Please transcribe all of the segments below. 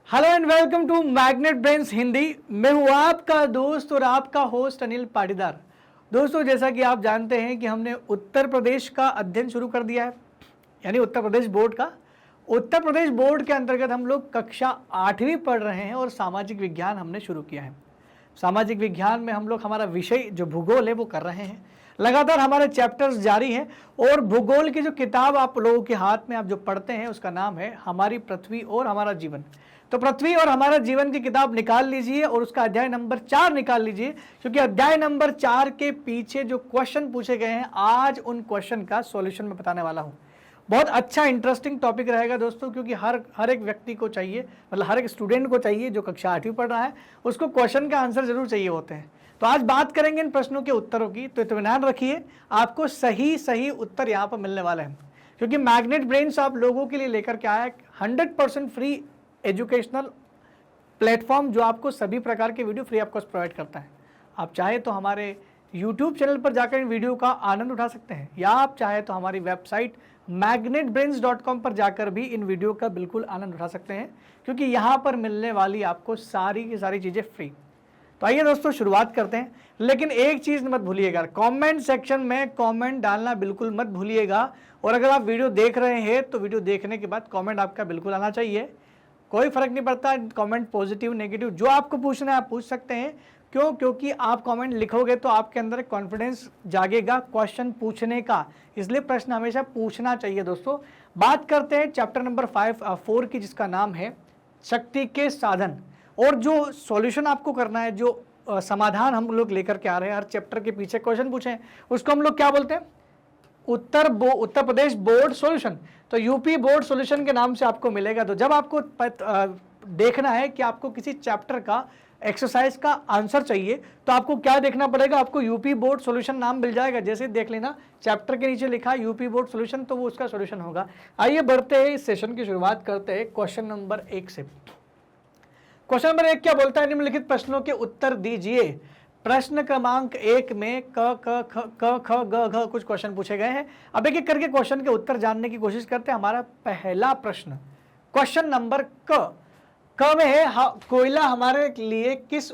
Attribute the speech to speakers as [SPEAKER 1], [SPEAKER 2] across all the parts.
[SPEAKER 1] Hello and welcome to Magnet Brains Hindi. मैं हूँ आपका दोस्त और आपका होस्ट अनिल पाटीदार। दोस्तों, जैसा कि आप जानते हैं कि हमने उत्तर प्रदेश का अध्ययन शुरू कर दिया है, यानी उत्तर प्रदेश बोर्ड का। उत्तर प्रदेश बोर्ड के अंतर्गत हम लोग कक्षा 8वीं पढ़ रहे हैं और सामाजिक विज्ञान हमने शुरू किया है। सामाजिक विज्ञान में हम लोग हमारा विषय जो भूगोल है वो कर रहे हैं। लगातार हमारे चैप्टर्स जारी हैं और भूगोल की जो किताब आप लोगों के हाथ में आप जो पढ़ते हैं उसका नाम है हमारी पृथ्वी और हमारा जीवन। तो पृथ्वी और हमारा जीवन की किताब निकाल लीजिए और उसका अध्याय नंबर 4 निकाल लीजिए, क्योंकि अध्याय नंबर 4 के पीछे जो क्वेश्चन पूछे गए हैं आज उन क्वेश्चन का सॉल्यूशन मैं बताने वाला हूं। बहुत अच्छा इंटरेस्टिंग टॉपिक रहेगा दोस्तों, क्योंकि हर एक व्यक्ति को चाहिए, मतलब हर एक स्टूडेंट को चाहिए जो कक्षा 8वीं पढ़ रहा है, उसको क्वेश्चन का आंसर जरूर चाहिए होते हैं। तो आज बात करेंगे इन प्रश्नों के उत्तरों की। तो इत्मीनान रखिए, आपको सही उत्तर यहाँ पर मिलने वाले हैं, क्योंकि मैग्नेट ब्रेन्स आप लोगों के लिए लेकर के आया है 100% फ्री एजुकेशनल प्लेटफॉर्म, जो आपको सभी प्रकार के video free of cost provide करता है। आप चाहे तो हमारे YouTube चैनल पर जाकर इन वीडियो का आनंद उठा सकते हैं, या आप चाहे तो हमारी वेबसाइट magnetbrains.com पर जाकर भी इन वीडियो का बिल्कुल आनंद उठा सकते हैं, क्योंकि यहाँ पर मिलने वाली आपको सारी की सारी चीज़ें फ्री। तो आइए दोस्तों शुरुआत करते हैं, लेकिन एक चीज़ मत भूलिएगा, कमेंट सेक्शन में कमेंट डालना बिल्कुल मत भूलिएगा। और अगर आप वीडियो देख रहे हैं तो वीडियो देखने के बाद कमेंट आपका बिल्कुल आना चाहिए। कोई फर्क नहीं पड़ता, कमेंट पॉजिटिव नेगेटिव जो आपको पूछना है आप पूछ सकते हैं। क्यों? क्योंकि आप कमेंट लिखोगे तो आपके अंदर कॉन्फिडेंस जागेगा क्वेश्चन पूछने का, इसलिए प्रश्न हमेशा पूछना चाहिए। दोस्तों, बात करते हैं चैप्टर नंबर 4 की, जिसका नाम है शक्ति के साधन। और जो सॉल्यूशन आपको करना है, जो समाधान हम लोग लेकर के आ रहे हैं, हर चैप्टर के पीछे क्वेश्चन पूछे, उसको हम लोग क्या बोलते हैं? Uttar Pradesh board solution. तो यूपी बोर्ड सॉल्यूशन के नाम से आपको मिलेगा। तो जब आपको देखना है कि आपको किसी चैप्टर का एक्सरसाइज का आंसर चाहिए, तो आपको क्या देखना पड़ेगा? आपको यूपी बोर्ड सॉल्यूशन नाम मिल जाएगा। जैसे देख लेना, चैप्टर के नीचे लिखा है यूपी बोर्ड सॉल्यूशन, तो वो उसका सॉल्यूशन होगा। आइए बढ़ते हैं, इस सेशन की शुरुआत करते हैं क्वेश्चन नंबर 1 से। क्वेश्चन नंबर 1 क्या बोलता है? निम्नलिखित प्रश्नों के उत्तर दीजिए। प्रश्न क्रमांक 1 में क ख ग घ कुछ क्वेश्चन पूछे गए हैं। अब एक करके क्वेश्चन के उत्तर जानने की कोशिश करते हैं। हमारा पहला प्रश्न, क्वेश्चन नंबर क में है, कोयला हमारे लिए किस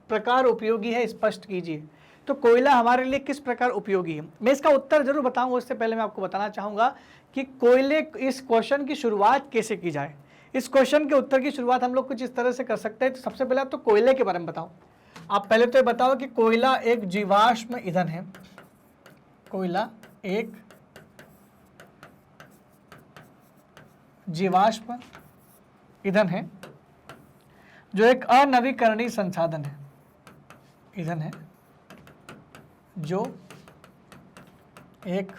[SPEAKER 1] प्रकार उपयोगी है, स्पष्ट कीजिए। तो कोयला हमारे लिए किस प्रकार उपयोगी है? मैं इसका उत्तर जरूर बताऊंगा, उससे पहले मैं आपको बताना चाहूंगा कि कोयले, इस क्वेश्चन की शुरुआत कैसे की जाए। इस क्वेश्चन के उत्तर की शुरुआत हम लोग कुछ इस तरह से कर सकते हैं। तो सबसे पहले तो कोयले के बारे में बताओ। आप पहले तो ये बताओ कि कोयला एक जीवाश्म ईंधन है। कोयला एक जीवाश्म ईंधन है जो एक अनवीकरणीय संसाधन है, ईंधन है जो एक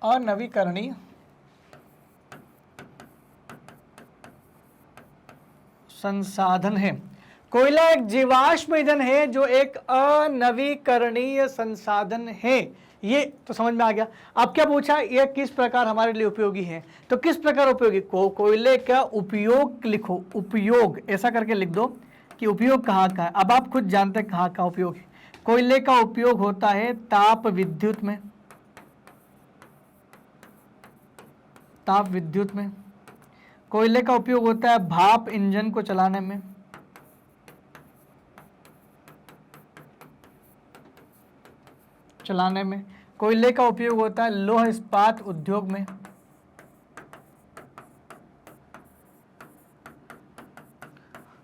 [SPEAKER 1] अनवीकरणीय संसाधन है। कोयला एक जीवाश्म ईंधन है जो एक अनवीकरणीय संसाधन है। ये तो समझ में आ गया। अब क्या पूछा? यह किस प्रकार हमारे लिए उपयोगी है। तो किस प्रकार उपयोगी? कोयले का उपयोग लिखो, उपयोग ऐसा करके लिख दो कि उपयोग कहाँ का है। अब आप खुद जानते हैं कहाँ का उपयोग है। कोयले का उपयोग होता है ताप विद्युत में, ताप विद्युत में। कोयले का उपयोग होता है भाप इंजन को चलाने में, कोयले का उपयोग होता है लौह इस्पात उद्योग में,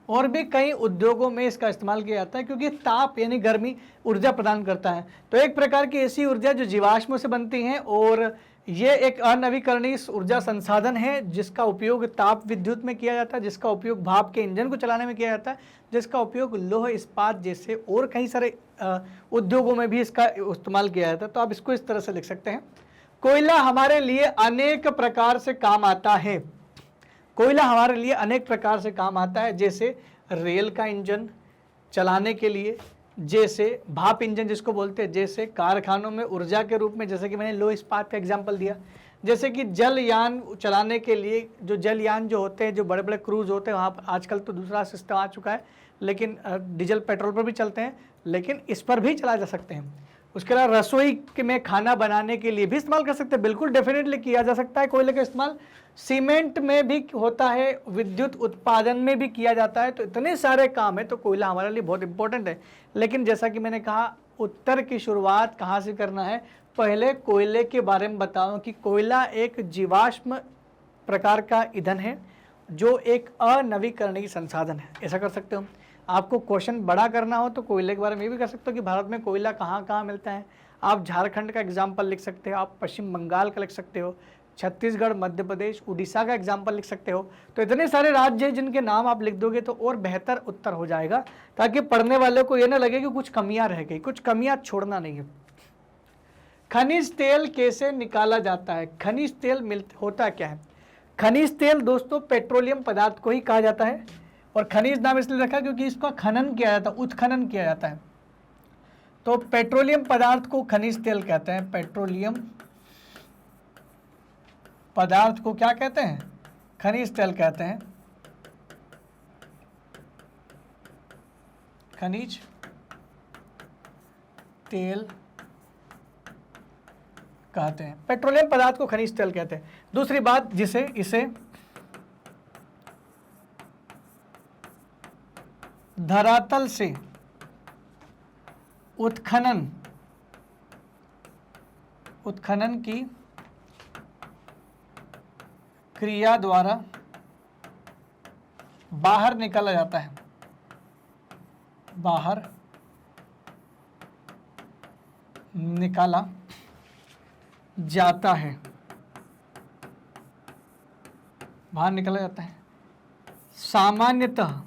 [SPEAKER 1] और भी कई उद्योगों में इसका इस्तेमाल किया जाता है, क्योंकि ताप यानी गर्मी ऊर्जा प्रदान करता है। तो एक प्रकार की ऐसी ऊर्जा जो जीवाश्म से बनती है, और ये एक अनवीकरणीय ऊर्जा संसाधन है जिसका उपयोग ताप विद्युत में किया जाता है, जिसका उपयोग भाप के इंजन को चलाने में किया जाता है, जिसका उपयोग लौह इस्पात जैसे और कई सारे उद्योगों में भी इसका इस्तेमाल किया जाता है। तो आप इसको इस तरह से लिख सकते हैं, कोयला हमारे लिए अनेक प्रकार से काम आता है। कोयला हमारे लिए अनेक प्रकार से काम आता है, जैसे रेल का इंजन चलाने के लिए, जैसे भाप इंजन जिसको बोलते हैं, जैसे कारखानों में ऊर्जा के रूप में, जैसे कि मैंने लौह इस्पात का एग्जांपल दिया, जैसे कि जलयान चलाने के लिए, जो जलयान जो होते हैं, जो बड़े बड़े क्रूज होते हैं, वहाँ पर आजकल तो दूसरा सिस्टम आ चुका है, लेकिन डीजल पेट्रोल पर भी चलते हैं, लेकिन इस पर भी चला जा सकते हैं। उसके अलावा रसोई में खाना बनाने के लिए भी इस्तेमाल कर सकते हैं, बिल्कुल डेफिनेटली किया जा सकता है कोयले का इस्तेमाल। सीमेंट में भी होता है, विद्युत उत्पादन में भी किया जाता है। तो इतने सारे काम है, तो कोयला हमारे लिए बहुत इंपॉर्टेंट है। लेकिन जैसा कि मैंने कहा, उत्तर की शुरुआत कहाँ से करना है, पहले कोयले के बारे में बताऊं कि कोयला एक जीवाश्म प्रकार का ईंधन है जो एक अनवीकरणीय संसाधन है। ऐसा कर सकते हो। आपको क्वेश्चन बड़ा करना हो तो कोयले के बारे में ये भी कर सकते हो कि भारत में कोयला कहाँ कहाँ मिलता है। आप झारखंड का एग्जाम्पल लिख सकते हो, आप पश्चिम बंगाल का लिख सकते हो, छत्तीसगढ़, मध्य प्रदेश, उड़ीसा का एग्जाम्पल लिख सकते हो। तो इतने सारे राज्य हैं जिनके नाम आप लिख दोगे तो और बेहतर उत्तर हो जाएगा, ताकि पढ़ने वाले को ये ना लगे कि कुछ कमियां रह गई। कुछ कमियां छोड़ना नहीं है। खनिज तेल कैसे निकाला जाता है? खनिज तेल होता क्या है? खनिज तेल दोस्तों पेट्रोलियम पदार्थ को ही कहा जाता है, और खनिज नाम इसलिए रखा क्योंकि इसका खनन किया जाता है, उत्खनन किया जाता है। तो पेट्रोलियम पदार्थ को खनिज तेल कहते हैं। पेट्रोलियम पदार्थ को क्या कहते हैं? खनिज तेल कहते हैं। खनिज तेल कहते हैं, पेट्रोलियम पदार्थ को खनिज तेल कहते हैं। दूसरी बात, इसे धरातल से उत्खनन की क्रिया द्वारा बाहर निकाला जाता है। बाहर निकाला जाता है। बाहर निकाला जाता है। सामान्यतः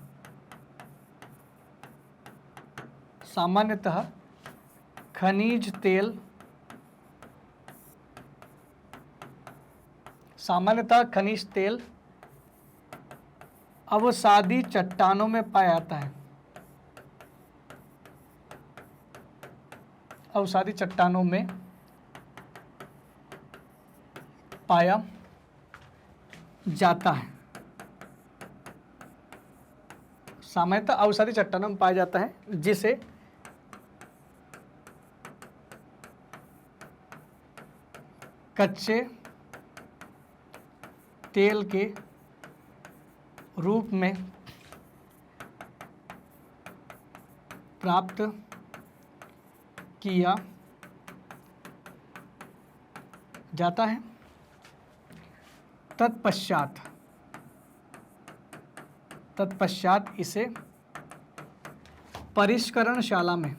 [SPEAKER 1] खनिज तेल अवसादी चट्टानों में पाया जाता है। अवसादी चट्टानों में पाया जाता है। सामान्यतः अवसादी चट्टानों में पाया जाता है, जिसे कच्चे तेल के रूप में प्राप्त किया जाता है। तत्पश्चात इसे परिष्करणशाला में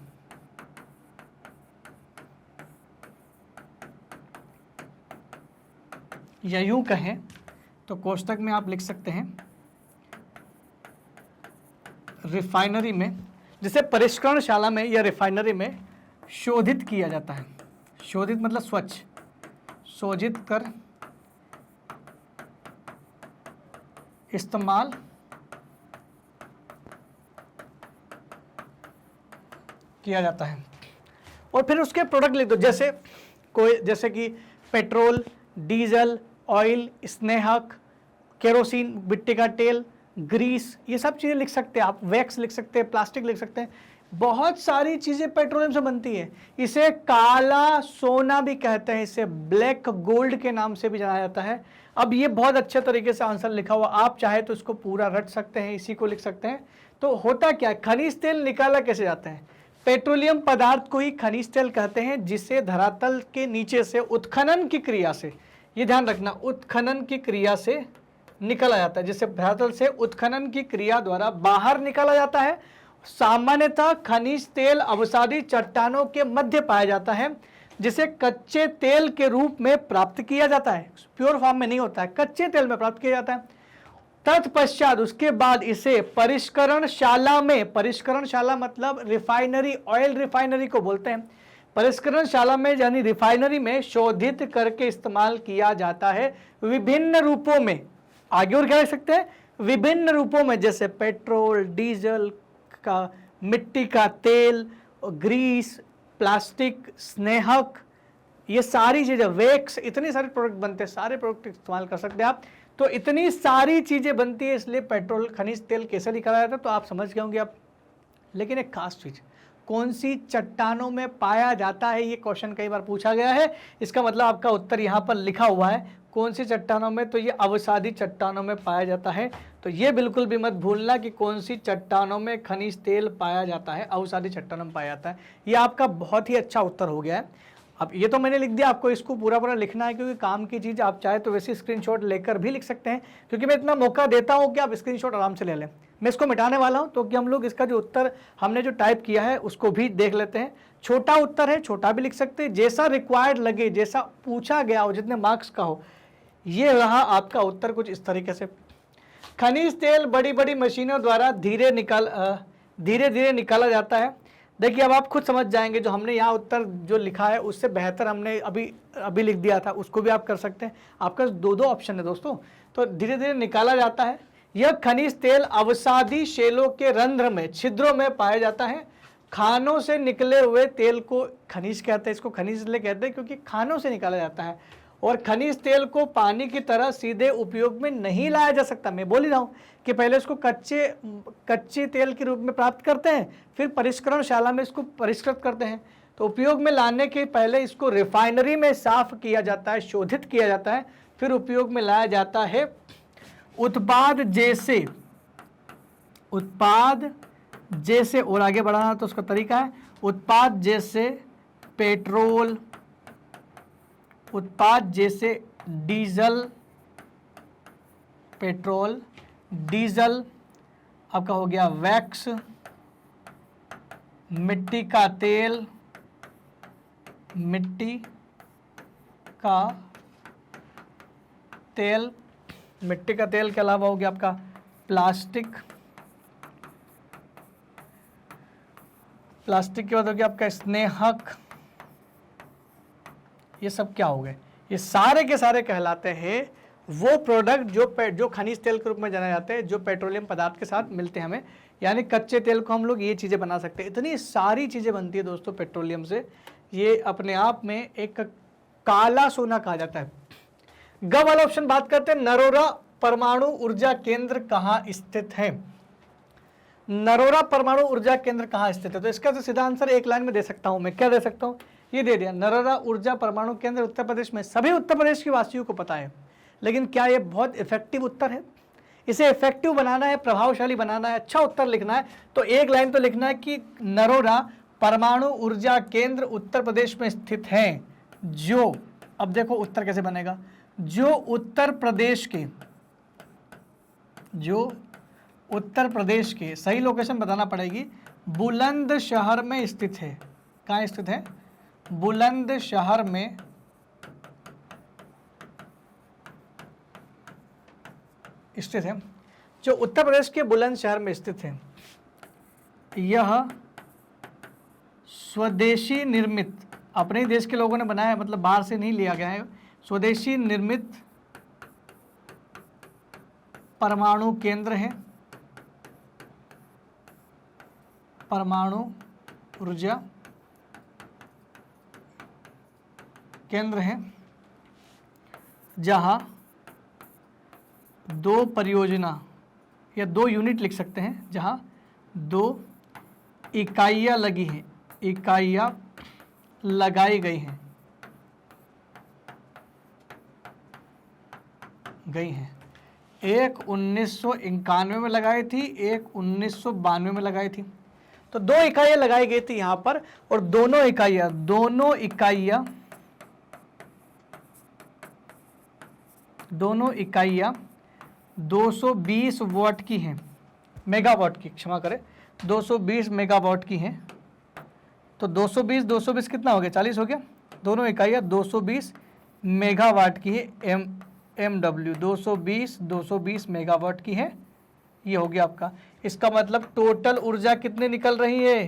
[SPEAKER 1] या यूं कहें तो कोष्टक में आप लिख सकते हैं रिफाइनरी में, जिसे परिष्करणशाला में या रिफाइनरी में शोधित किया जाता है। शोधित मतलब स्वच्छ, शोधित कर इस्तेमाल किया जाता है। और फिर उसके प्रोडक्ट लिख दो, जैसे कि पेट्रोल, डीजल, ऑयल, स्नेहक, केरोसिन, मिट्टी का तेल, ग्रीस, ये सब चीज़ें लिख सकते हैं आप। वैक्स लिख सकते हैं, प्लास्टिक लिख सकते हैं। बहुत सारी चीज़ें पेट्रोलियम से बनती है। इसे काला सोना भी कहते हैं, इसे ब्लैक गोल्ड के नाम से भी जाना जाता है। अब ये बहुत अच्छे तरीके से आंसर लिखा हुआ, आप चाहे तो इसको पूरा रट सकते हैं, इसी को लिख सकते हैं। तो होता क्या है, खनिज तेल निकाला कैसे जाता है? पेट्रोलियम पदार्थ को ही खनिज तेल कहते हैं, जिसे धरातल के नीचे से उत्खनन की क्रिया से, ये ध्यान रखना, उत्खनन की क्रिया से निकाला जाता है, जिसे धरातल से उत्खनन की क्रिया द्वारा बाहर निकाला जाता है। सामान्यतः खनिज तेल अवसादी चट्टानों के मध्य पाया जाता है, जिसे कच्चे तेल के रूप में प्राप्त किया जाता है। प्योर फॉर्म में नहीं होता है, कच्चे तेल में प्राप्त किया जाता है। तत्पश्चात उसके बाद इसे परिष्करणशाला में, परिष्करणशाला मतलब रिफाइनरी, ऑयल रिफाइनरी को बोलते हैं, परिष्करणशाला में यानी रिफाइनरी में शोधित करके इस्तेमाल किया जाता है विभिन्न रूपों में। आगे और क्या लिख सकते हैं? विभिन्न रूपों में, जैसे पेट्रोल, डीजल का, मिट्टी का तेल, ग्रीस, प्लास्टिक, स्नेहक, ये सारी चीजें, वैक्स, इतने सारे प्रोडक्ट बनते हैं, सारे प्रोडक्ट इस्तेमाल कर सकते हैं आप। तो इतनी सारी चीजें बनती है, इसलिए पेट्रोल, खनिज तेल कैसे निकाला जाता है तो आप समझ गए होंगे आप। लेकिन एक खास चीज, कौन सी चट्टानों में पाया जाता है? ये क्वेश्चन कई बार पूछा गया है। इसका मतलब आपका उत्तर यहाँ पर लिखा हुआ है, कौन सी चट्टानों में, तो ये अवसादी चट्टानों में पाया जाता है। तो ये बिल्कुल भी मत भूलना कि कौन सी चट्टानों में खनिज तेल पाया जाता है, अवसादी चट्टानों में पाया जाता है। ये आपका बहुत ही अच्छा उत्तर हो गया है। अब ये तो मैंने लिख दिया, आपको इसको पूरा पूरा लिखना है, क्योंकि काम की चीज़ आप चाहे तो वैसे स्क्रीनशॉट लेकर भी लिख सकते हैं, क्योंकि मैं इतना मौका देता हूँ कि आप स्क्रीनशॉट आराम से ले लें। मैं इसको मिटाने वाला हूँ, तो कि हम लोग इसका जो उत्तर हमने जो टाइप किया है उसको भी देख लेते हैं। छोटा उत्तर है, छोटा भी लिख सकते हैं, जैसा रिक्वायर्ड लगे, जैसा पूछा गया हो, जितने मार्क्स का हो। ये रहा आपका उत्तर कुछ इस तरीके से। खनिज तेल बड़ी बड़ी मशीनों द्वारा धीरे धीरे निकाला जाता है। देखिए अब आप खुद समझ जाएंगे, जो हमने यहाँ उत्तर जो लिखा है उससे बेहतर हमने अभी लिख दिया था, उसको भी आप कर सकते हैं। आपका दो ऑप्शन है दोस्तों। तो धीरे धीरे निकाला जाता है। यह खनिज तेल अवसादी शेलों के रंध्र में, छिद्रों में पाया जाता है। खानों से निकले हुए तेल को खनिज कहते हैं। इसको खनिज इसलिए कहते हैं क्योंकि खानों से निकाला जाता है, और खनिज तेल को पानी की तरह सीधे उपयोग में नहीं लाया जा सकता। मैं बोल ही रहा हूँ कि पहले इसको कच्चे तेल के रूप में प्राप्त करते हैं, फिर परिष्करणशाला में इसको परिष्कृत करते हैं। तो उपयोग में लाने के पहले इसको रिफाइनरी में साफ किया जाता है, शोधित किया जाता है, फिर उपयोग में लाया जाता है। उत्पाद जैसे और आगे बढ़ाना तो उसका तरीका है, उत्पाद जैसे पेट्रोल, उत्पाद जैसे पेट्रोल, डीजल, आपका हो गया वैक्स, मिट्टी का तेल, मिट्टी का तेल के अलावा हो गया आपका प्लास्टिक के बाद हो गया आपका स्नेहक। ये सब क्या हो गए? ये सारे के सारे कहलाते हैं वो प्रोडक्ट जो खनिज तेल के रूप में जाने जाते हैं, जो पेट्रोलियम पदार्थ के साथ मिलते हैं हमें। यानी कच्चे तेल को हम लोग ये चीज़ें बना सकते हैं। इतनी सारी चीज़ें बनती है दोस्तों पेट्रोलियम से, ये अपने आप में एक काला सोना कहा जाता है। ग वाला ऑप्शन बात करते हैं, नरोरा परमाणु ऊर्जा केंद्र कहाँ स्थित है? नरोरा परमाणु ऊर्जा केंद्र कहाँ स्थित है? तो इसका तो सीधा आंसर एक लाइन में दे सकता हूं मैं। क्या दे सकता हूं? ये दे दिया, नरोरा ऊर्जा परमाणु केंद्र उत्तर प्रदेश में। सभी उत्तर प्रदेश के वासियों को पता है, लेकिन क्या ये बहुत इफेक्टिव उत्तर है? इसे इफेक्टिव बनाना है, प्रभावशाली बनाना है, अच्छा उत्तर लिखना है, तो एक लाइन तो लिखना है कि नरोरा परमाणु ऊर्जा केंद्र उत्तर प्रदेश में स्थित है। जो, अब देखो उत्तर कैसे बनेगा, जो उत्तर प्रदेश के सही लोकेशन बताना पड़ेगी, बुलंदशहर में स्थित है। कहाँ स्थित है? बुलंदशहर में स्थित है। जो उत्तर प्रदेश के बुलंदशहर में स्थित है, यह स्वदेशी निर्मित, अपने देश के लोगों ने बनाया है, मतलब बाहर से नहीं लिया गया है, स्वदेशी निर्मित परमाणु केंद्र है, परमाणु ऊर्जा केंद्र है, जहां दो परियोजना या 2 यूनिट लिख सकते हैं, जहां 2 इकाइयां लगी हैं, इकाइयां लगाई गई हैं, एक 1991 में लगाई थी, एक 1992 में लगाई थी। तो 2 इकाइयां लगाई गई थी यहां पर, और दोनों इकाइयां 220 वाट की हैं, मेगावाट की, क्षमा करें, 220 मेगावाट की हैं। तो 220 कितना हो गया? 40 हो गया। दोनों इकाइयां 220 मेगावाट की है, MW 220 मेगावाट की है। ये हो गया आपका। इसका मतलब टोटल ऊर्जा कितनी निकल रही है?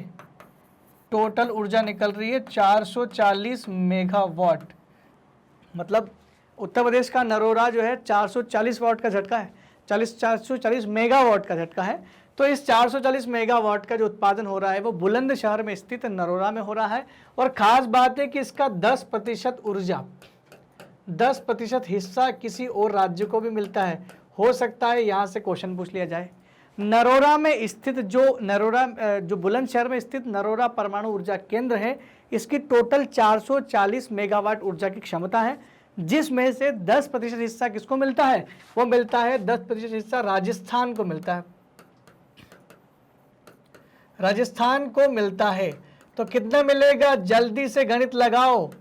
[SPEAKER 1] टोटल ऊर्जा निकल रही है 440 मेगावाट। मतलब उत्तर प्रदेश का नरोरा जो है 440 वाट का झटका है, 440 मेगावाट का झटका है। तो इस 440 मेगावाट का जो उत्पादन हो रहा है वो बुलंदशहर में स्थित नरोरा में हो रहा है। और ख़ास बात है कि इसका 10% ऊर्जा, 10% हिस्सा किसी और राज्य को भी मिलता है। हो सकता है यहाँ से क्वेश्चन पूछ लिया जाए, नरोरा में स्थित जो बुलंदशहर में स्थित नरोरा परमाणु ऊर्जा केंद्र है, इसकी टोटल 440 मेगावाट ऊर्जा की क्षमता है, जिसमें से 10% हिस्सा किसको मिलता है? वो मिलता है 10% हिस्सा राजस्थान को मिलता है, राजस्थान को मिलता है। तो कितना मिलेगा? जल्दी से गणित लगाओ।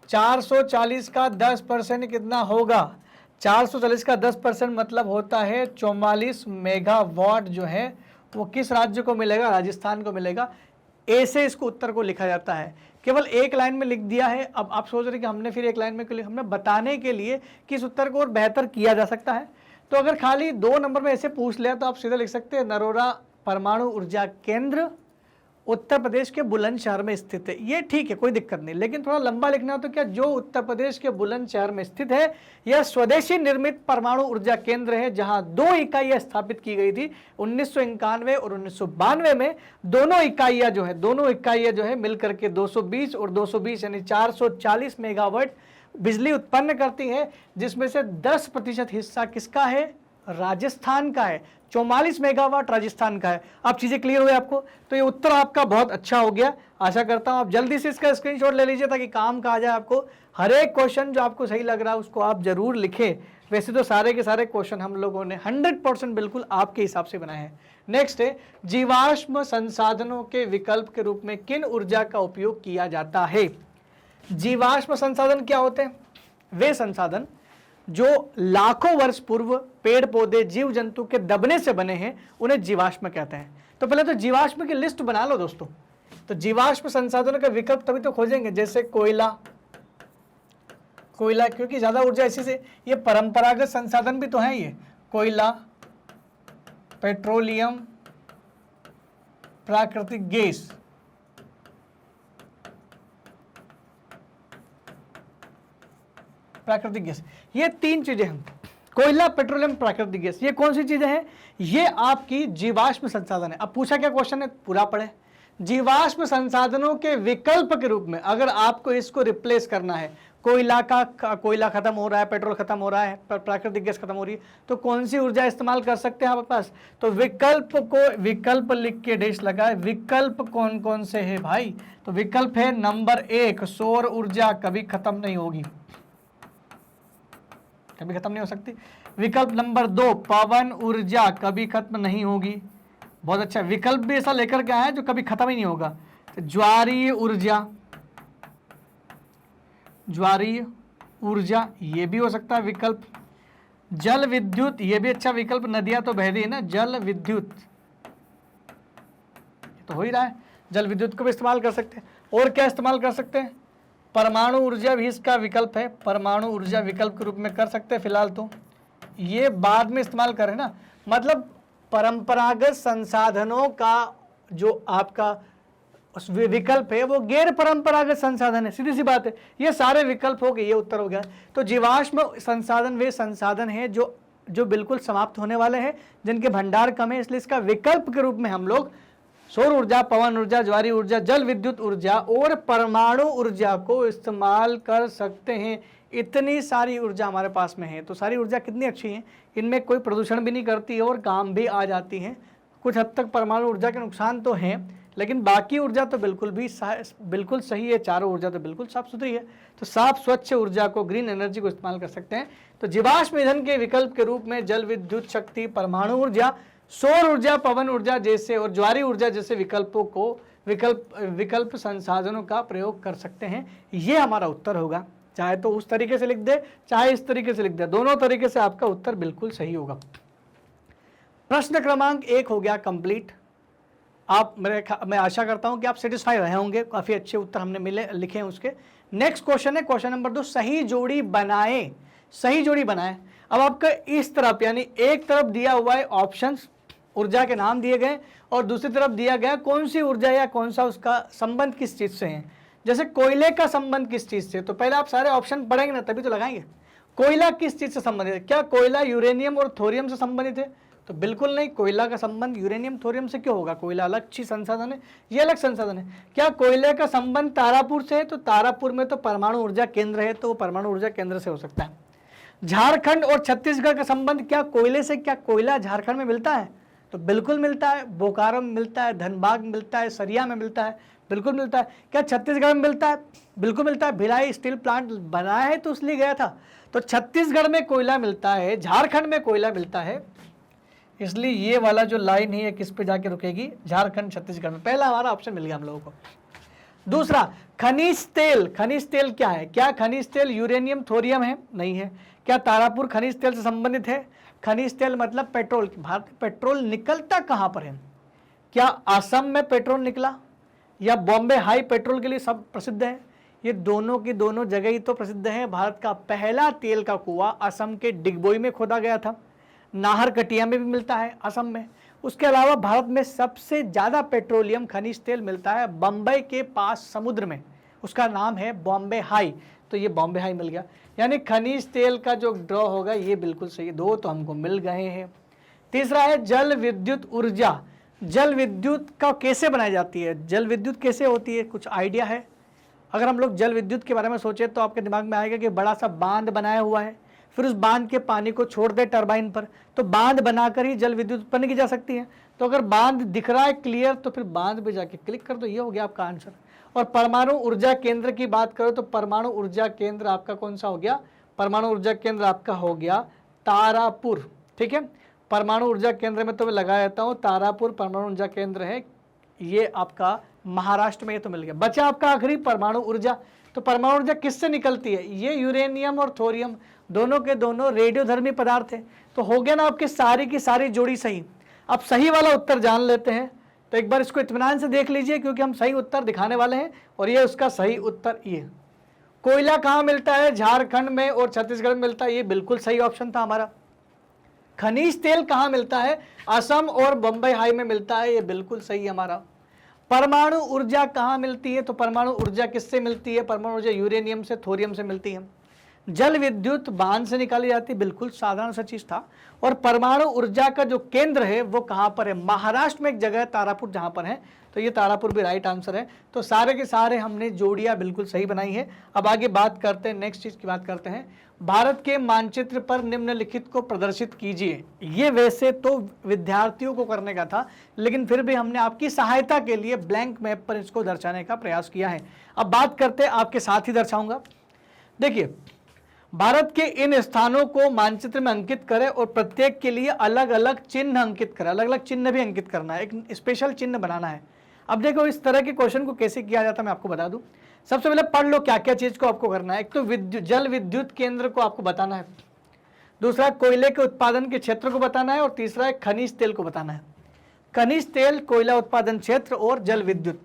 [SPEAKER 1] 440 का 10% कितना होगा? 440 का 10% मतलब होता है 44 मेगावाट जो है वो किस राज्य को मिलेगा? राजस्थान को मिलेगा। ऐसे इसको उत्तर को लिखा जाता है। केवल एक लाइन में लिख दिया है। अब आप सोच रहे कि हमने फिर एक लाइन में क्यों लिखा? हमने बताने के लिए कि इस उत्तर को और बेहतर किया जा सकता है। तो अगर खाली 2 नंबर में ऐसे पूछ लिया तो आप सीधा लिख सकते हैं नरोरा परमाणु ऊर्जा केंद्र उत्तर प्रदेश के बुलंदशहर में स्थित है। ये ठीक है, कोई दिक्कत नहीं, लेकिन थोड़ा लंबा लिखना हो तो क्या जो उत्तर प्रदेश के बुलंदशहर में स्थित है यह स्वदेशी निर्मित परमाणु ऊर्जा केंद्र है, जहां 2 इकाइयां स्थापित की गई थी 1991 और 1992 में। दोनों इकाइयां जो है मिलकर के 220 और 220 यानी 440 मेगावाट बिजली उत्पन्न करती है, जिसमें से 10% हिस्सा किसका है? राजस्थान का है। 44 मेगावाट राजस्थान का है। अब चीजें क्लियर हुई आपको? तो ये उत्तर आपका बहुत अच्छा हो गया। आशा करता हूं आप जल्दी से इसका स्क्रीनशॉट ले लीजिए ताकि काम का आ जाए आपको। हर एक क्वेश्चन जो आपको सही लग रहा है उसको आप जरूर लिखें। वैसे तो सारे के सारे क्वेश्चन हम लोगों ने 100% बिल्कुल आपके हिसाब से बनाए हैं। नेक्स्ट है जीवाश्म संसाधनों के विकल्प के रूप में किन ऊर्जा का उपयोग किया जाता है? जीवाश्म संसाधन क्या होते हैं? वे संसाधन जो लाखों वर्ष पूर्व पेड़ पौधे जीव जंतु के दबने से बने हैं उन्हें जीवाश्म कहते हैं। तो पहले तो जीवाश्म की लिस्ट बना लो दोस्तों। तो जीवाश्म संसाधनों का विकल्प तभी तो खोजेंगे, जैसे कोयला, क्योंकि ज्यादा ऊर्जा इसी से, ये परंपरागत संसाधन भी तो है। ये कोयला, पेट्रोलियम, प्राकृतिक गैस, ये 3 चीजें हैं। कोयला, पेट्रोलियम, प्राकृतिक गैस, ये कौन सी चीजें हैं? ये आपकी जीवाश्म संसाधन है। अब पूछा क्या क्वेश्चन है, पूरा पढ़े। जीवाश्म संसाधनों के विकल्प के रूप में अगर आपको इसको रिप्लेस करना है, कोयला खत्म हो रहा है, पेट्रोल खत्म हो रहा है, प्राकृतिक गैस खत्म हो रही है, तो कौन सी ऊर्जा इस्तेमाल कर सकते हैं आपके पास? तो विकल्प लिख के डेश लगाए। विकल्प कौन कौन से है भाई? तो विकल्प है नंबर 1 सौर ऊर्जा, कभी खत्म नहीं होगी, कभी खत्म नहीं हो सकती। विकल्प नंबर 2 पवन ऊर्जा, कभी खत्म नहीं होगी। बहुत अच्छा, विकल्प भी ऐसा लेकर के आया है जो कभी खत्म ही नहीं होगा। तो ज्वारीय ऊर्जा ये भी हो सकता है विकल्प। जल विद्युत, ये भी अच्छा विकल्प, नदियां तो बह रही है ना, जल विद्युत तो हो ही रहा है, जल विद्युत को भी इस्तेमाल कर सकते हैं। और क्या इस्तेमाल कर सकते हैं? परमाणु ऊर्जा भी इसका विकल्प है, परमाणु ऊर्जा विकल्प के रूप में कर सकते हैं। फिलहाल तो ये बाद में इस्तेमाल करें ना, मतलब परंपरागत संसाधनों का जो आपका विकल्प है वो गैर परंपरागत संसाधन है, सीधी सी बात है। ये सारे विकल्प हो गए, ये उत्तर हो गया। तो जीवाश्म संसाधन वे संसाधन है जो बिल्कुल समाप्त होने वाले हैं, जिनके भंडार कम है, इसलिए इसका विकल्प के रूप में हम लोग सौर ऊर्जा, पवन ऊर्जा, ज्वारीय ऊर्जा, जल विद्युत ऊर्जा और परमाणु ऊर्जा को इस्तेमाल कर सकते हैं। इतनी सारी ऊर्जा हमारे पास में है। तो सारी ऊर्जा कितनी अच्छी है, इनमें कोई प्रदूषण भी नहीं करती है और काम भी आ जाती है। कुछ हद तक परमाणु ऊर्जा के नुकसान तो हैं, लेकिन बाकी ऊर्जा तो बिल्कुल सही है। चारों ऊर्जा तो बिल्कुल साफ सुथरी है। तो साफ स्वच्छ ऊर्जा को, ग्रीन एनर्जी को इस्तेमाल कर सकते हैं। तो जीवाश्म ईंधन के विकल्प के रूप में जल विद्युत शक्ति, परमाणु ऊर्जा, सौर ऊर्जा, पवन ऊर्जा जैसे और ज्वारीय ऊर्जा जैसे विकल्पों को विकल्प संसाधनों का प्रयोग कर सकते हैं। ये हमारा उत्तर होगा। चाहे तो उस तरीके से लिख दे, चाहे इस तरीके से लिख दे, दोनों तरीके से आपका उत्तर बिल्कुल सही होगा। प्रश्न क्रमांक 1 हो गया कंप्लीट। मैं आशा करता हूं कि आप सेटिस्फाई रहे होंगे, काफी अच्छे उत्तर हमने लिखे हैं उसके। नेक्स्ट क्वेश्चन है क्वेश्चन नंबर 2, सही जोड़ी बनाए। सही जोड़ी बनाए। अब आपका इस तरफ यानी एक तरफ दिया हुआ है ऑप्शंस, ऊर्जा के नाम दिए गए, और दूसरी तरफ दिया गया कौन सी ऊर्जा या कौन सा उसका संबंध किस चीज से है। जैसे कोयले का संबंध किस चीज से, तो पहले आप सारे ऑप्शन पढ़ेंगे ना तभी तो लगाएंगे। कोयला किस चीज से संबंधित है? क्या कोयला यूरेनियम और थोरियम से संबंधित है? तो बिल्कुल नहीं। कोयला का संबंध यूरेनियम थोरियम से क्यों होगा? कोयला अलग चीज संसाधन है, ये अलग संसाधन है। क्या कोयले का संबंध तारापुर से है? तो तारापुर में तो परमाणु ऊर्जा केंद्र है, तो वो परमाणु ऊर्जा केंद्र से हो सकता है। झारखंड और छत्तीसगढ़ का संबंध क्या कोयले से? क्या कोयला झारखंड में मिलता है? तो बिल्कुल मिलता है, बोकारो में मिलता है, धनबाद में मिलता है, सरिया में मिलता है, बिल्कुल मिलता है। क्या छत्तीसगढ़ में मिलता है? बिल्कुल मिलता है। भिलाई स्टील प्लांट बनाया है तो इसलिए गया था। तो छत्तीसगढ़ में कोयला मिलता है, झारखंड में कोयला मिलता है, इसलिए ये वाला जो लाइन है किस पे जाके रुकेगी? झारखंड छत्तीसगढ़ में। पहला हमारा ऑप्शन मिल गया हम लोगों को। दूसरा, खनिज तेल। खनिज तेल क्या है? क्या खनिज तेल यूरेनियम थोरियम है? नहीं है। क्या तारापुर खनिज तेल से संबंधित है? खनिज तेल मतलब पेट्रोल। भारत में पेट्रोल निकलता कहाँ पर है? क्या असम में पेट्रोल निकला, या बॉम्बे हाई पेट्रोल के लिए सब प्रसिद्ध है? ये दोनों की दोनों जगह ही तो प्रसिद्ध है। भारत का पहला तेल का कुआं असम के डिगबोई में खोदा गया था। नाहरकटिया में भी मिलता है असम में। उसके अलावा भारत में सबसे ज़्यादा पेट्रोलियम खनिज तेल मिलता है बम्बई के पास समुद्र में, उसका नाम है बॉम्बे हाई। तो ये बॉम्बे हाई मिल गया, यानी खनिज तेल का जो ड्रॉ होगा ये बिल्कुल सही। दो तो हमको मिल गए हैं। तीसरा है जल विद्युत ऊर्जा। जल विद्युत का कैसे बनाई जाती है? जल विद्युत कैसे होती है, कुछ आइडिया है? अगर हम लोग जल विद्युत के बारे में सोचें तो आपके दिमाग में आएगा कि बड़ा सा बांध बनाया हुआ है, फिर उस बांध के पानी को छोड़ दे टरबाइन पर, तो बांध बनाकर ही जल विद्युत उत्पन्न की जा सकती है। तो अगर बांध दिख रहा है क्लियर तो फिर बांध पे जाके क्लिक कर दो, ये हो गया आपका आंसर। और परमाणु ऊर्जा केंद्र की बात करो तो परमाणु ऊर्जा केंद्र आपका कौन सा हो गया? परमाणु ऊर्जा केंद्र आपका हो गया तारापुर। ठीक है, परमाणु ऊर्जा केंद्र में तो मैं लगा देता हूँ तारापुर परमाणु ऊर्जा केंद्र है, ये आपका महाराष्ट्र में। ये तो मिल गया। बचा आपका आखिरी परमाणु ऊर्जा। तो परमाणु ऊर्जा किससे निकलती है? ये यूरेनियम और थोरियम दोनों के दोनों रेडियोधर्मी पदार्थ है। तो हो गया ना आपकी सारी की सारी जोड़ी सही। अब सही वाला उत्तर जान लेते हैं, तो एक बार इसको इत्मीनान से देख लीजिए क्योंकि हम सही उत्तर दिखाने वाले हैं। और ये उसका सही उत्तर ये। कोयला कहाँ मिलता है? झारखंड में और छत्तीसगढ़ में मिलता है, ये बिल्कुल सही ऑप्शन था हमारा। खनिज तेल कहाँ मिलता है? असम और बम्बई हाई में मिलता है, ये बिल्कुल सही हमारा। परमाणु ऊर्जा कहाँ मिलती है? तो परमाणु ऊर्जा किससे मिलती है? परमाणु ऊर्जा यूरेनियम से, थोरियम से मिलती है। जल विद्युत बांध से निकाली जाती है, बिल्कुल साधारण सा चीज था। और परमाणु ऊर्जा का जो केंद्र है वो कहाँ पर है? महाराष्ट्र में एक जगह है तारापुर जहाँ पर है, तो ये तारापुर भी राइट आंसर है। तो सारे के सारे हमने जोड़ियाँ बिल्कुल सही बनाई है। अब आगे बात करते हैं, नेक्स्ट चीज की बात करते हैं। भारत के मानचित्र पर निम्नलिखित को प्रदर्शित कीजिए। ये वैसे तो विद्यार्थियों को करने का था, लेकिन फिर भी हमने आपकी सहायता के लिए ब्लैंक मैप पर इसको दर्शाने का प्रयास किया है। अब बात करते हैं, आपके साथ ही दर्शाऊंगा। देखिए, भारत के इन स्थानों को मानचित्र में अंकित करें और प्रत्येक के लिए अलग अलग चिन्ह अंकित करें। अलग अलग चिन्ह भी अंकित करना है, एक स्पेशल चिन्ह बनाना है। अब देखो इस तरह के क्वेश्चन को कैसे किया जाता है मैं आपको बता दूं। सबसे पहले पढ़ लो क्या क्या चीज को आपको करना है। एक तो जल विद्युत केंद्र को आपको बताना है, दूसरा कोयले के उत्पादन के क्षेत्र को बताना है, और तीसरा है खनिज तेल को बताना है। खनिज तेल, कोयला उत्पादन क्षेत्र और जल विद्युत।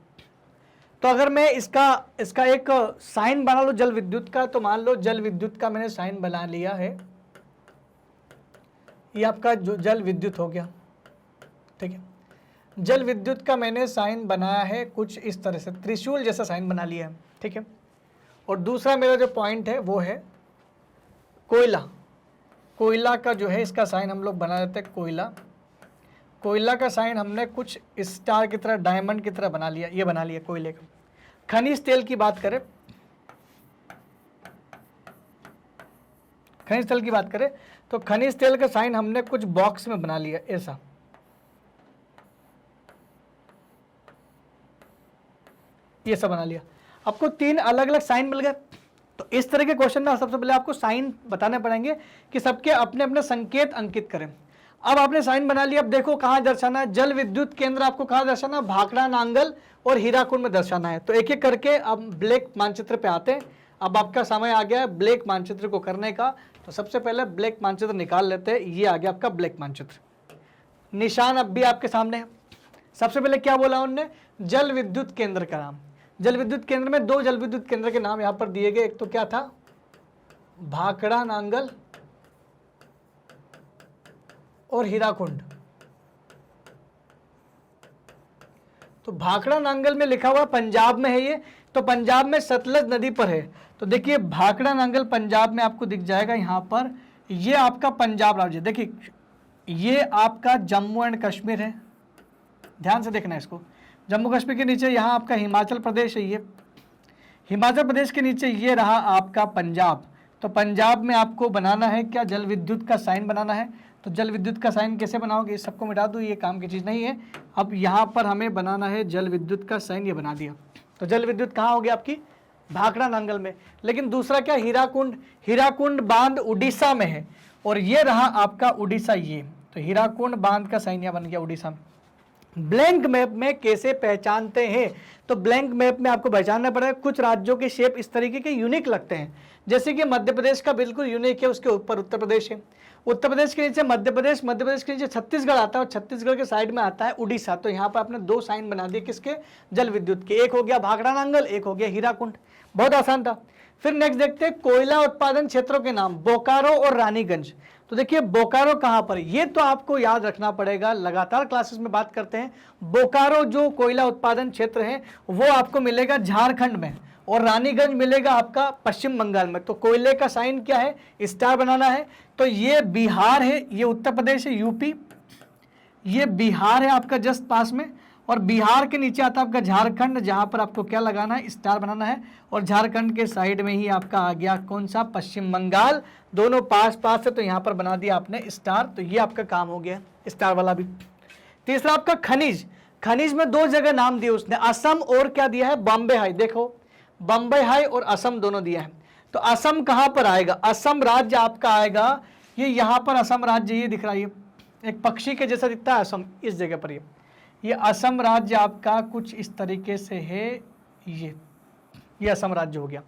[SPEAKER 1] तो अगर मैं इसका एक साइन बना लो जल विद्युत का, तो मान लो जल विद्युत का मैंने साइन बना लिया है, ये आपका जो जल विद्युत हो गया। ठीक है, जल विद्युत का मैंने साइन बनाया है कुछ इस तरह से, त्रिशूल जैसा साइन बना लिया है। ठीक है, और दूसरा मेरा जो पॉइंट है वो है कोयला। कोयला का जो है इसका साइन हम लोग बना देते हैं कोयला। कोयला का साइन हमने कुछ स्टार की तरह, डायमंड की तरह बना लिया, ये बना लिया कोयले का। खनिज तेल की बात करें, खनिज तेल की बात करें तो खनिज तेल का साइन हमने कुछ बॉक्स में बना लिया ऐसा, ये सब बना लिया। आपको तीन अलग अलग साइन मिल गए। तो इस तरह के क्वेश्चन में सबसे पहले आपको साइन बताने पड़ेंगे कि सबके अपने अपने संकेत अंकित करें। अब आपने साइन बना लिया, अब देखो कहाँ दर्शाना है। जल विद्युत केंद्र आपको कहाँ दर्शाना है? भाखड़ा, नांगल और हीराकुंड में दर्शाना है। तो एक एक करके अब ब्लैक मानचित्र पे आते हैं। अब आपका समय आ गया है ब्लैक मानचित्र को करने का। तो सबसे पहले ब्लैक मानचित्र निकाल लेते हैं। ये आ गया आपका ब्लैक मानचित्र, निशान अब भी आपके सामने है। सबसे पहले क्या बोला उन्होंने? जल विद्युत केंद्र का नाम। जल विद्युत केंद्र में दो जल विद्युत केंद्र के नाम यहाँ पर दिए गए। एक तो क्या था? भाखड़ा नांगल और हीराकुंड। तो भाखड़ा नांगल में लिखा हुआ पंजाब में है ये, तो पंजाब में सतलज नदी पर है। तो देखिए भाखड़ा नांगल पंजाब में आपको दिख जाएगा यहाँ पर। ये आपका पंजाब राज्य, देखिए ये आपका जम्मू एंड कश्मीर है, ध्यान से देखना इसको। जम्मू कश्मीर के नीचे यहाँ आपका हिमाचल प्रदेश है, ये हिमाचल प्रदेश के नीचे ये रहा आपका पंजाब। तो पंजाब में आपको बनाना है क्या, जल विद्युत का साइन बनाना है। तो जल विद्युत का साइन कैसे बनाओगे, इस सबको मिटा दो, ये काम की चीज़ नहीं है। अब यहाँ पर हमें बनाना है जल विद्युत का साइन, ये बना दिया। तो जल विद्युत कहाँ होगी आपकी, भाखड़ा नांगल में। लेकिन दूसरा क्या, हीराकुंड, हीराकुंड बांध उड़ीसा में है, और ये रहा आपका उड़ीसा ये। तो हीराकुंड बांध का साइन यहाँ बन गया उड़ीसा में। ब्लैंक मैप में कैसे पहचानते हैं, तो ब्लैंक मैप में आपको पहचानना पड़ेगा। कुछ राज्यों के शेप इस तरीके के यूनिक लगते हैं, जैसे कि मध्य प्रदेश का बिल्कुल यूनिक है, उसके ऊपर उत्तर प्रदेश है, उत्तर प्रदेश के नीचे मध्य प्रदेश, मध्य प्रदेश के नीचे छत्तीसगढ़ आता है, और छत्तीसगढ़ के साइड में आता है उड़ीसा। तो यहाँ पर आपने दो साइन बना दिए किसके, जल विद्युत के, एक हो गया भाखड़ा नांगल, एक हो गया हीराकुंड। बहुत आसान था। फिर नेक्स्ट देखते हैं कोयला उत्पादन क्षेत्रों के नाम, बोकारो और रानीगंज। तो देखिए बोकारो कहाँ पर, ये तो आपको याद रखना पड़ेगा, लगातार क्लासेस में बात करते हैं। बोकारो जो कोयला उत्पादन क्षेत्र है वो आपको मिलेगा झारखंड में, और रानीगंज मिलेगा आपका पश्चिम बंगाल में। तो कोयले का साइन क्या है, स्टार बनाना है। तो ये बिहार है, ये उत्तर प्रदेश है, यूपी, ये बिहार है आपका जस्ट पास में, और बिहार के नीचे आता है आपका झारखंड, जहां पर आपको क्या लगाना है, स्टार बनाना है। और झारखंड के साइड में ही आपका आ गया कौन सा, पश्चिम बंगाल। दोनों पास पास है, तो यहाँ पर बना दिया आपने स्टार। तो ये आपका काम हो गया स्टार वाला भी। तीसरा आपका खनिज, खनिज में दो जगह नाम दिए उसने, असम और क्या दिया है, बॉम्बे हाई। देखो बॉम्बे हाई और असम दोनों दिया है। तो असम कहाँ पर आएगा, असम राज्य आपका आएगा, ये यहाँ पर असम राज्य, ये दिख रहा है, एक पक्षी के जैसा दिखता है असम, इस जगह पर ये असम राज्य आपका कुछ इस तरीके से है, ये असम राज्य हो गया।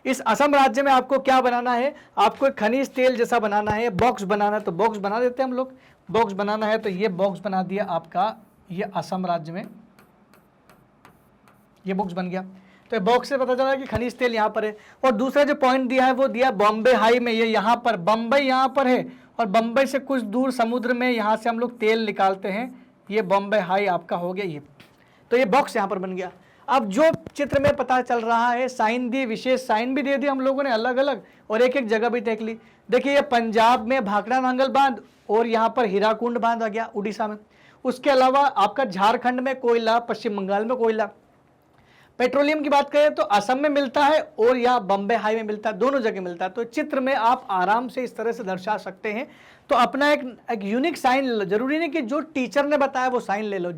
[SPEAKER 1] इस असम राज्य में आपको क्या बनाना है, आपको एक खनिज तेल जैसा बनाना है, बॉक्स बनाना है। तो बॉक्स बना देते हैं हम लोग, बॉक्स बनाना है, तो ये बॉक्स बना दिया आपका, ये असम राज्य में ये बॉक्स बन गया। तो बॉक्स से पता चला कि खनिज तेल यहाँ पर है। और दूसरा जो पॉइंट दिया है वो दिया बॉम्बे हाई में, ये यहाँ पर बम्बई यहाँ पर है, और बम्बई से कुछ दूर समुद्र में यहाँ से हम लोग तेल निकालते हैं, ये बॉम्बे हाई आपका हो गया ये। तो ये बॉक्स यहाँ पर बन गया। अब जो चित्र में पता चल रहा है, साइन दिए, विशेष साइन भी दे दिए हम लोगों ने अलग अलग, और एक एक जगह भी देख ली। देखिए ये पंजाब में भाखड़ा नांगल बांध, और यहाँ पर हीराकुंड बांध आ गया उड़ीसा में। उसके अलावा आपका झारखंड में कोयला, पश्चिम बंगाल में कोयला। पेट्रोलियम की बात करें तो असम में मिलता है, और या बम्बे हाई में मिलता है, दोनों जगह मिलता है। तो चित्र में आप आराम से इस तरह से दर्शा सकते हैं। तो अपना एक यूनिक साइन ले लो, जरूरी नहीं कि जो टीचर ने बताया वो साइन ले लो,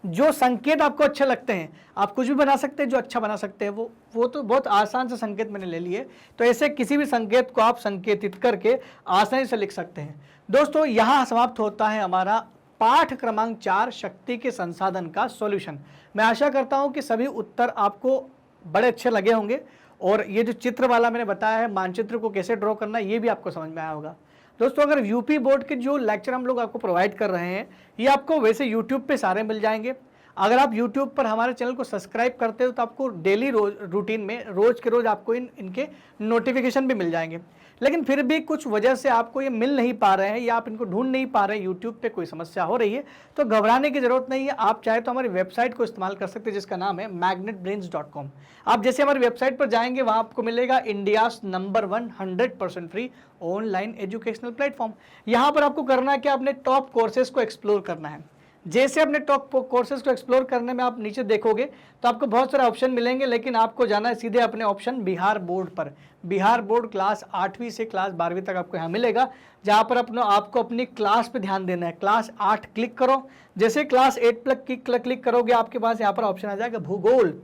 [SPEAKER 1] जो संकेत आपको अच्छे लगते हैं, आप कुछ भी बना सकते हैं जो अच्छा बना सकते हैं, वो तो बहुत आसान से संकेत मैंने ले लिए। तो ऐसे किसी भी संकेत को आप संकेतित करके आसानी से लिख सकते हैं। दोस्तों यहाँ समाप्त होता है हमारा पाठ क्रमांक 4 शक्ति के संसाधन का सॉल्यूशन। मैं आशा करता हूं कि सभी उत्तर आपको बड़े अच्छे लगे होंगे, और ये जो चित्र वाला मैंने बताया है, मानचित्र को कैसे ड्रॉ करना, ये भी आपको समझ में आया होगा। दोस्तों अगर यूपी बोर्ड के जो लेक्चर हम लोग आपको प्रोवाइड कर रहे हैं, ये आपको वैसे यूट्यूब पे सारे मिल जाएंगे। अगर आप यूट्यूब पर हमारे चैनल को सब्सक्राइब करते हो तो आपको डेली रूटीन में रोज के रोज आपको इनके नोटिफिकेशन भी मिल जाएंगे। लेकिन फिर भी कुछ वजह से आपको ये मिल नहीं पा रहे हैं, या आप इनको ढूंढ नहीं पा रहे हैं, यूट्यूब पे कोई समस्या हो रही है, तो घबराने की जरूरत नहीं है। आप चाहे तो हमारी वेबसाइट को इस्तेमाल कर सकते हैं, जिसका नाम है magnetbrains.com। आप जैसे हमारी वेबसाइट पर जाएंगे, वहां आपको मिलेगा India's number 1 100% free online educational platform. यहाँ पर आपको करना है कि आपने टॉप कोर्सेज को एक्सप्लोर करना है। जैसे अपने टॉप कोर्सेज को एक्सप्लोर करने में आप नीचे देखोगे तो आपको बहुत सारे ऑप्शन मिलेंगे, लेकिन आपको जाना है सीधे अपने ऑप्शन बिहार बोर्ड पर। बिहार बोर्ड क्लास 8वीं से क्लास 12वीं तक आपको यहाँ मिलेगा, जहाँ पर आपको अपनी क्लास पे ध्यान देना है। क्लास 8 क्लिक करो, जैसे क्लास 8 पर क्लिक करोगे आपके पास यहाँ पर ऑप्शन आ जाएगा भूगोल।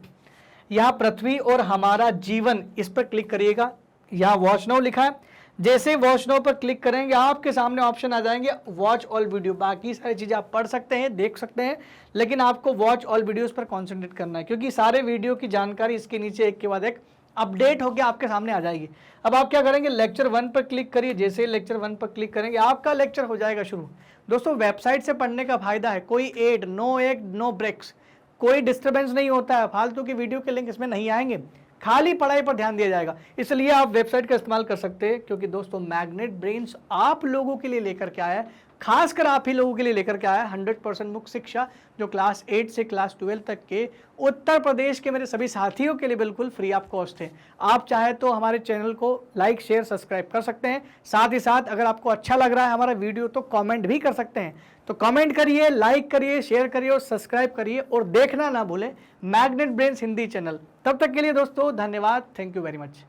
[SPEAKER 1] यहाँ पृथ्वी और हमारा जीवन, इस पर क्लिक करिएगा। यहाँ वॉच नाउ लिखा है, जैसे वॉच नाउ पर क्लिक करेंगे आपके सामने ऑप्शन आ जाएंगे वॉच ऑल वीडियो। बाकी सारी चीज़ें आप पढ़ सकते हैं, देख सकते हैं, लेकिन आपको वॉच ऑल वीडियोस पर कॉन्सेंट्रेट करना है, क्योंकि सारे वीडियो की जानकारी इसके नीचे एक के बाद एक अपडेट होकर आपके सामने आ जाएगी। अब आप क्या करेंगे, लेक्चर 1 पर क्लिक करिए। जैसे लेक्चर 1 पर क्लिक करेंगे आपका लेक्चर हो जाएगा शुरू। दोस्तों वेबसाइट से पढ़ने का फायदा है, कोई एड, नो ब्रेक्स, कोई डिस्टर्बेंस नहीं होता है, फालतू की वीडियो के लिंक इसमें नहीं आएंगे, खाली पढ़ाई पर ध्यान दिया जाएगा। इसलिए आप वेबसाइट का इस्तेमाल कर सकते हैं, क्योंकि दोस्तों मैग्नेट ब्रेन्स आप लोगों के लिए लेकर के आया है, खासकर आप ही लोगों के लिए लेकर के आया है 100% मुक्त शिक्षा, जो क्लास 8 से क्लास 12 तक के उत्तर प्रदेश के मेरे सभी साथियों के लिए बिल्कुल फ्री ऑफ कॉस्ट है। आप चाहे तो हमारे चैनल को लाइक, शेयर, सब्सक्राइब कर सकते हैं। साथ ही साथ अगर आपको अच्छा लग रहा है हमारा वीडियो तो कमेंट भी कर सकते हैं। तो कमेंट करिए, लाइक करिए, शेयर करिए और सब्सक्राइब करिए, और देखना ना भूलें मैग्नेट ब्रेन्स हिंदी चैनल। तब तक के लिए दोस्तों धन्यवाद, थैंक यू वेरी मच।